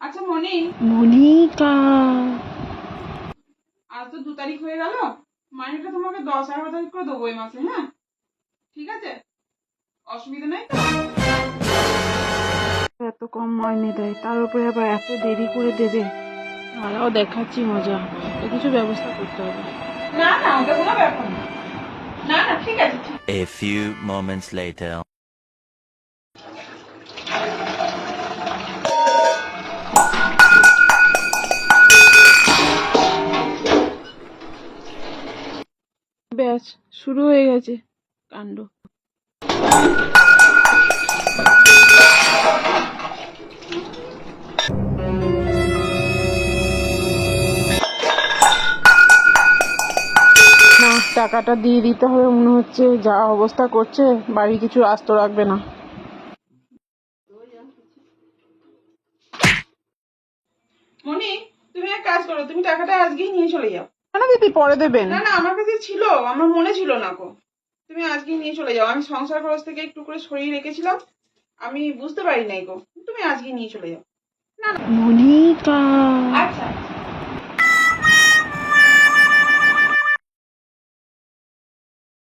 আচ্ছা মনি, মনিকা, আজ তো 2 তারিখ হয়ে গেল। মাইনেটা তোমাকে 10-11 তারিখ করে দেবো এই মাসে। হ্যাঁ, ঠিক আছে, অসুবিধা নেই তো? এত কম মাইনে দেয়, তার উপরে আবার এত দেরি করে দেবে। তারাও দেখাচ্ছি মজা, একটা কিছু ব্যবস্থা করতে হবে। না না, ওটা কোনো ব্যাপার না। না না, ঠিক আছে, ঠিক। A few moments later. ব্যাস, শুরু হয়ে গেছে কাণ্ড। না, টাকাটা দিয়ে দিতে হবে মনে হচ্ছে, যা অবস্থা করছে বাড়ি কিছু আস্ত রাখবে না। মনি, তুমি এক কাজ করো, তুমি টাকাটা আজকেই নিয়ে চলে যাও। কেন দিদি, পরে দেবেন? না না, আমার কাছে ছিল, আমার মনে ছিল না গো। তুমি আজকেই নিয়ে চলে যাও। আমি সংসার খরচ থেকে একটু করে সরিয়ে রেখেছিলাম, আমি বুঝতে পারি নাই গো। তুমি আজকেই নিয়ে চলে যাও। মনিকা,